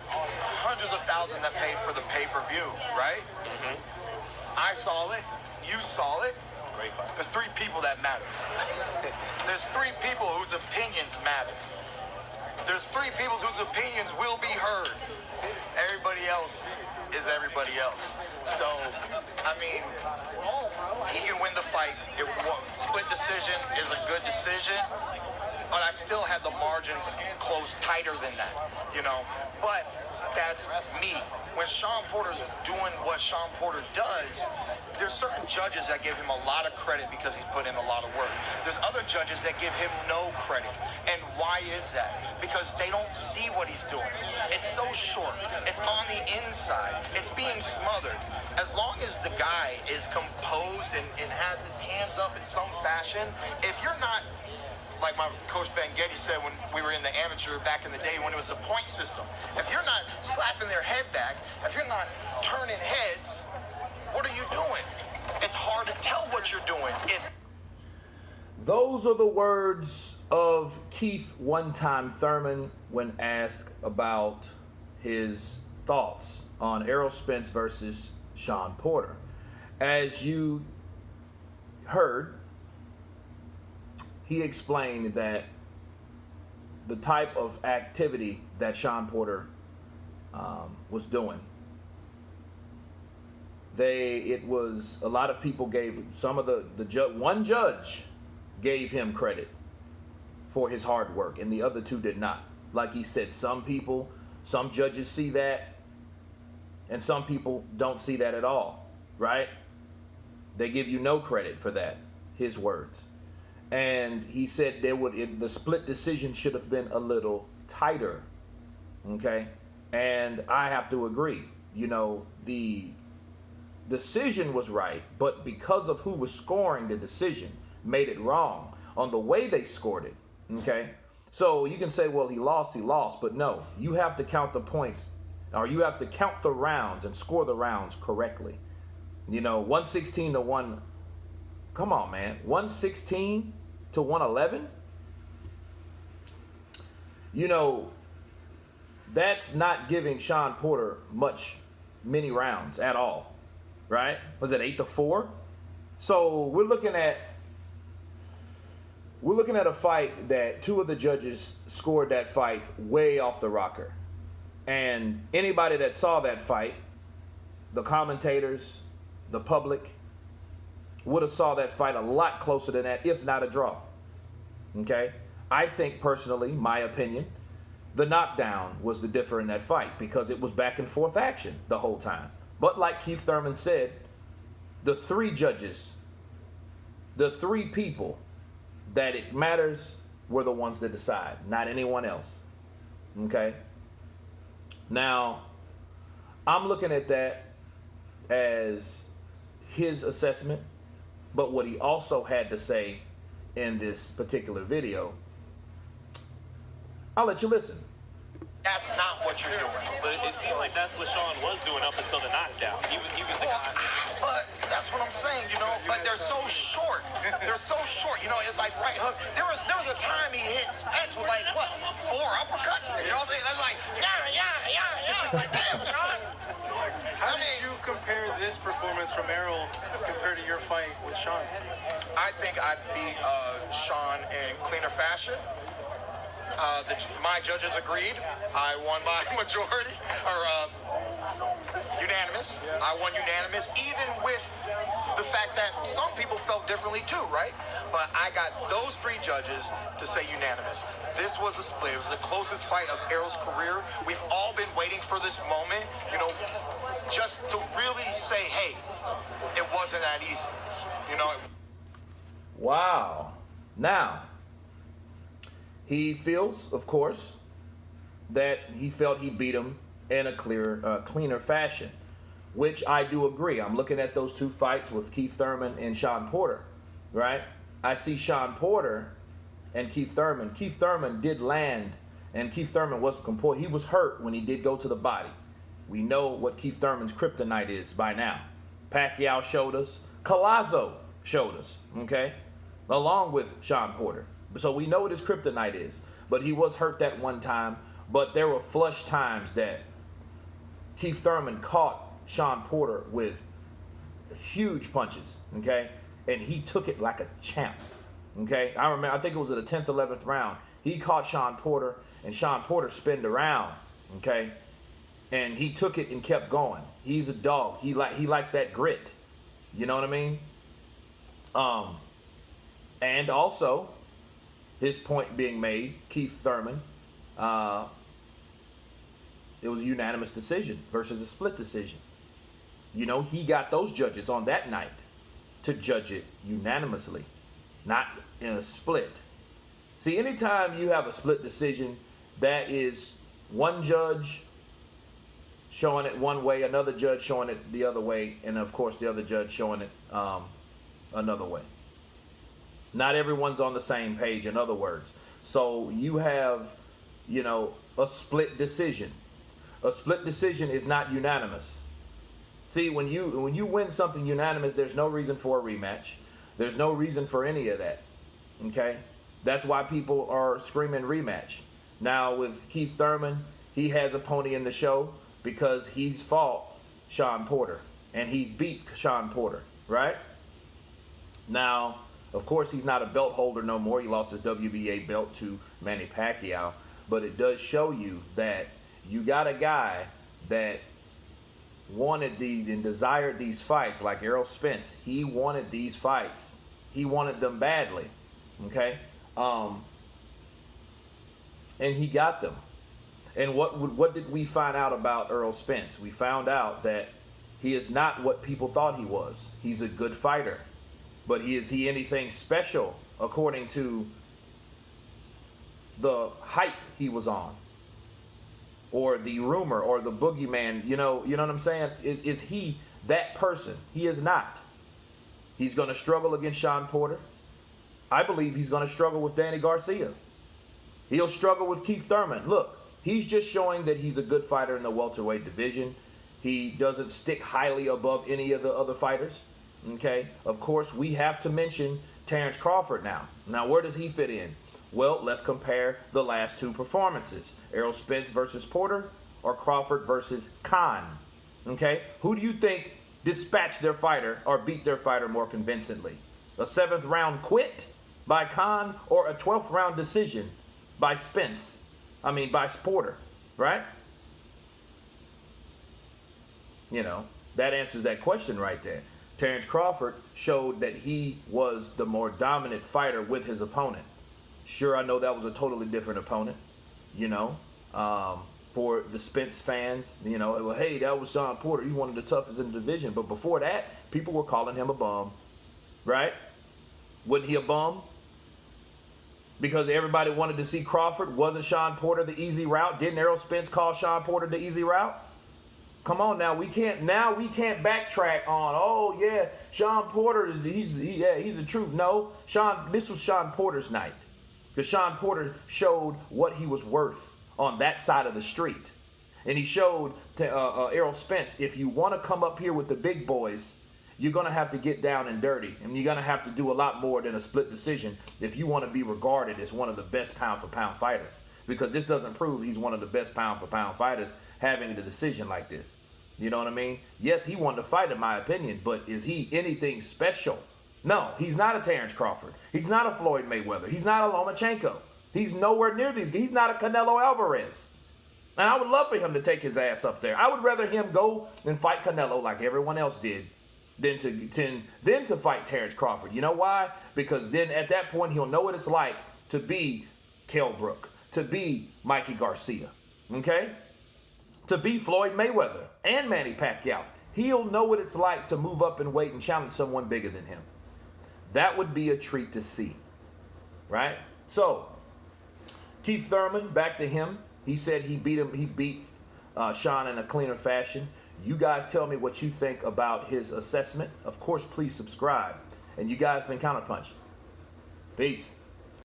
hundreds of thousands that paid for the pay-per-view, right? Mm-hmm. I saw it. You saw it. Great fight. There's three people that matter. There's three people whose opinions matter. There's three people whose opinions will be heard. Everybody else is everybody else. So, I mean, he can win the fight. Split decision is a good decision, but I still had the margins close tighter than that, you know? But that's me. When Shawn Porter's doing what Shawn Porter does, there's certain judges that give him a lot of credit because he's put in a lot of work. There's other judges that give him no credit. And why is that? Because they don't see what he's doing. It's so short. It's on the inside. It's being smothered. As long as the guy is composed and has his hands up in some fashion, if you're not, like my coach Ben Getty said when we were in the amateur back in the day when it was a point system, if you're not slapping their head back, if you're not turning heads, what are you doing? It's hard to tell what you're doing. Those are the words of Keith one-time Thurman when asked about his thoughts on Errol Spence versus Shawn Porter. As you heard, he explained that the type of activity that Shawn Porter was doing, it was a lot of people gave some of one judge gave him credit for his hard work and the other two did not. Like he said, some judges see that and some people don't see that at all, right? They give you no credit for that, his words. And he said the split decision should have been a little tighter, okay? And I have to agree. You know, the decision was right, but because of who was scoring the decision, made it wrong on the way they scored it, okay? So you can say, well, he lost, but no. You have to count the points, or you have to count the rounds and score the rounds correctly. You know, 116 to 1, come on, man. 116 to 111? You know, that's not giving Shawn Porter many rounds at all, right? Was it 8-4? So we're looking at a fight that two of the judges scored that fight way off the rocker. And anybody that saw that fight, the commentators, the public, would have saw that fight a lot closer than that, if not a draw. Okay? I think personally, my opinion, the knockdown was the differ in that fight because it was back and forth action the whole time. But like Keith Thurman said, the three judges, the three people that it matters were the ones that decide, not anyone else. Okay? Now, I'm looking at that as his assessment, but what he also had to say in this particular video, I'll let you listen. That's not what you're doing. But it seemed like that's what Shawn was doing up until the knockdown. He was the guy. But that's what I'm saying, you know. But they're so short. They're so short. You know, it's like right hook. There was a time he hit Spence with like what, 4 uppercuts? Did y'all think that's like yeah. Like damn, Shawn. How did you compare this performance from Errol compared to your fight with Shawn? I think I beat Shawn in cleaner fashion. My judges agreed. I won by majority, or unanimous. I won unanimous, even with the fact that some people felt differently too, right? But I got those 3 judges to say unanimous. This was a split. It was the closest fight of Errol's career. We've all been waiting for this moment, you know, just to really say, hey, it wasn't that easy, you know. Wow. Now, he feels, of course, that he felt he beat him in a cleaner fashion, which I do agree. I'm looking at those 2 fights with Keith Thurman and Shawn Porter, right? I see Shawn Porter and Keith Thurman. Keith Thurman did land, and Keith Thurman wasn't composed. He was hurt when he did go to the body. We know what Keith Thurman's kryptonite is by now. Pacquiao showed us. Collazo showed us, okay? Along with Shawn Porter. So we know what his kryptonite is. But he was hurt that one time But there were flush times that Keith Thurman caught Shawn Porter with huge punches, okay? And he took it like a champ, okay? I think it was at the 10th, 11th round. He caught Shawn Porter, and Shawn Porter spinned around, okay? And he took it and kept going. He's a dog. He likes that grit. You know what I mean? And also, his point being made, Keith Thurman, it was a unanimous decision versus a split decision. You know, he got those judges on that night to judge it unanimously, not in a split. See, anytime you have a split decision, that is one judge showing it one way, another judge showing it the other way, and of course the other judge showing it another way. Not everyone's on the same page, in other words. So you have, you know, a split decision. A split decision is not unanimous. See, when you win something unanimous, there's no reason for a rematch. There's no reason for any of that. Okay? That's why people are screaming rematch. Now with Keith Thurman, he has a pony in the show because he's fought Shawn Porter and he beat Shawn Porter, right? Now, of course, he's not a belt holder no more. He lost his WBA belt to Manny Pacquiao, but it does show you that you got a guy that wanted these and desired these fights, like Errol Spence. He wanted these fights. He wanted them badly, okay? And he got them. And what did we find out about Errol Spence? We found out that he is not what people thought he was. He's a good fighter. But is he anything special according to the hype he was on? Or the rumor or the boogeyman, you know what I'm saying? Is he that person? He is not. He's going to struggle against Shawn Porter. I believe he's going to struggle with Danny Garcia. He'll struggle with Keith Thurman. Look, he's just showing that he's a good fighter in the welterweight division. He doesn't stick highly above any of the other fighters. Okay, of course, we have to mention Terrence Crawford now. Now, where does he fit in? Well, let's compare the last two performances. Errol Spence versus Porter or Crawford versus Khan. Okay, who do you think dispatched their fighter or beat their fighter more convincingly? A 7th round quit by Khan or a 12th round decision by by Porter, right? You know, that answers that question right there. Terrence Crawford showed that he was the more dominant fighter with his opponent. Sure, I know that was a totally different opponent, you know. For the Spence fans, you know, well, hey, that was Shawn Porter. He's one of the toughest in the division. But before that, people were calling him a bum, right? Wasn't he a bum? Because everybody wanted to see Crawford. Wasn't Shawn Porter the easy route? Didn't Errol Spence call Shawn Porter the easy route? Come on now, we can't backtrack on, oh yeah, Shawn Porter he's the truth. No, this was Shawn Porter's night. Because Shawn Porter showed what he was worth on that side of the street. And he showed to Errol Spence, if you want to come up here with the big boys, you're going to have to get down and dirty. And you're going to have to do a lot more than a split decision if you want to be regarded as one of the best pound-for-pound fighters. Because this doesn't prove he's one of the best pound-for-pound fighters having the decision like this. You know what I mean? Yes, he won the fight in my opinion, but is he anything special? No, he's not a Terrence Crawford. He's not a Floyd Mayweather. He's not a Lomachenko. He's nowhere near these. He's not a Canelo Alvarez. And I would love for him to take his ass up there. I would rather him go and fight Canelo like everyone else did than to fight Terrence Crawford. You know why? Because then at that point he'll know what it's like to be Kell Brook, to be Mikey Garcia, okay? To be Floyd Mayweather and Manny Pacquiao. He'll know what it's like to move up in weight and challenge someone bigger than him. That would be a treat to see, right? So, Keith Thurman, back to him. He said he beat Shawn in a cleaner fashion. You guys tell me what you think about his assessment. Of course, please subscribe. And you guys been Counterpunch. Peace.